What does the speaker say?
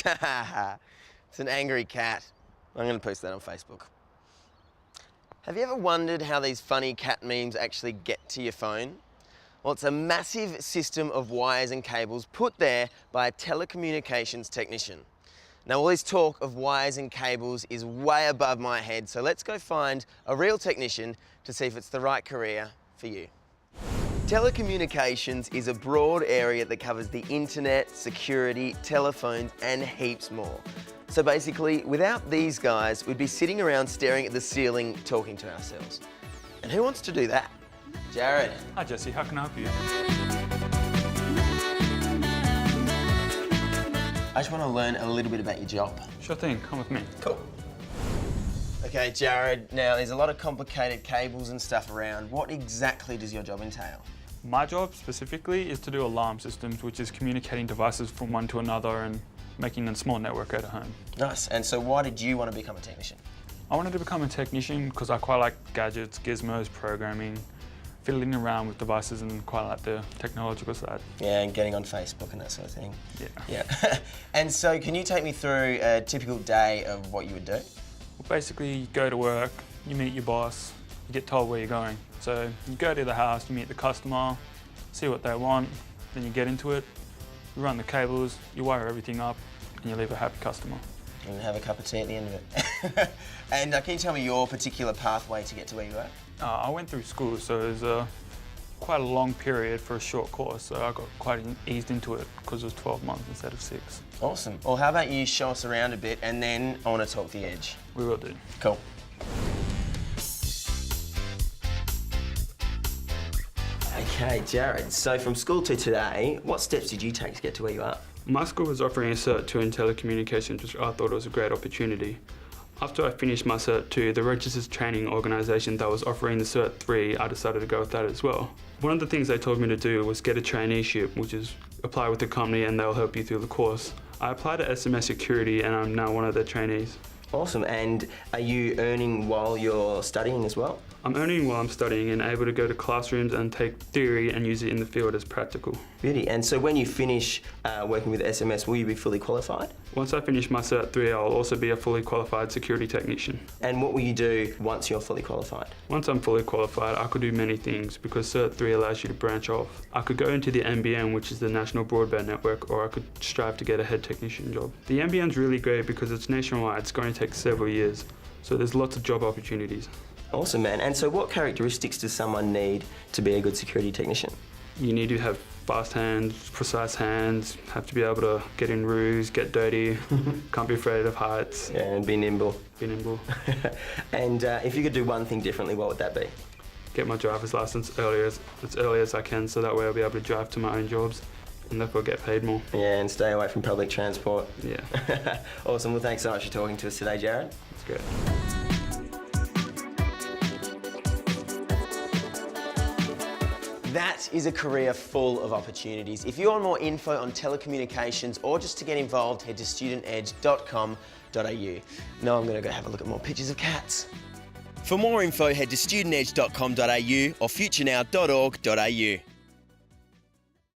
It's an angry cat. I'm going to post that on Facebook. Have you ever wondered how these funny cat memes actually get to your phone? Well, it's a massive system of wires and cables put there by a telecommunications technician. Now, all this talk of wires and cables is way above my head, so let's go find a real technician to see if it's the right career for you. Telecommunications is a broad area that covers the internet, security, telephones, and heaps more. So basically, without these guys, we'd be sitting around staring at the ceiling, talking to ourselves. And who wants to do that? Jared. Hi Jesse, how can I help you? I just want to learn a little bit about your job. Sure thing, come with me. Cool. Okay, Jared, now there's a lot of complicated cables and stuff around. What exactly does your job entail? My job specifically is to do alarm systems, which is communicating devices from one to another and making a small network at home. Nice. And so why did you want to become a technician? I wanted to become a technician because I quite like gadgets, gizmos, programming, fiddling around with devices and quite like the technological side. Yeah, and getting on Facebook and that sort of thing. Yeah. And so can you take me through a typical day of what you would do? Well, basically, you go to work, you meet your boss, you get told where you're going. So you go to the house, you meet the customer, see what they want, then you get into it, you run the cables, you wire everything up, and you leave a happy customer. And have a cup of tea at the end of it. And can you tell me your particular pathway to get to where you are? I went through school, so it was quite a long period for a short course, so I got quite eased into it because it was 12 months instead of 6. Awesome. Well, how about you show us around a bit and then I want to talk the edge. We will do. Cool. Okay, Jared, so from school to today, what steps did you take to get to where you are? My school was offering a Cert 2 in telecommunications, which I thought was a great opportunity. After I finished my Cert 2, the Registered Training Organisation that was offering the Cert 3, I decided to go with that as well. One of the things they told me to do was get a traineeship, which is apply with the company and they'll help you through the course. I applied to SMS Security and I'm now one of their trainees. Awesome, and are you earning while you're studying as well? I'm earning while I'm studying and able to go to classrooms and take theory and use it in the field as practical. Beauty, and so when you finish working with SMS, will you be fully qualified? Once I finish my Cert 3, I'll also be a fully qualified security technician. And what will you do once you're fully qualified? Once I'm fully qualified, I could do many things because Cert 3 allows you to branch off. I could go into the NBN, which is the National Broadband Network, or I could strive to get a head technician job. The NBN's really great because it's nationwide, it's going to take several years, so there's lots of job opportunities. Awesome, man. And so what characteristics does someone need to be a good security technician? You need to have fast hands, precise hands, have to be able to get in roofs, get dirty, can't be afraid of heights. Yeah, and be nimble. Be nimble. And if you could do one thing differently, what would that be? Get my driver's license as early as I can, so that way I'll be able to drive to my own jobs and therefore get paid more. Yeah, and stay away from public transport. Yeah. Awesome. Well, thanks so much for talking to us today, Jared. That's great. That is a career full of opportunities. If you want more info on telecommunications or just to get involved, head to studentedge.com.au. Now I'm going to go have a look at more pictures of cats. For more info, head to studentedge.com.au or futurenow.org.au.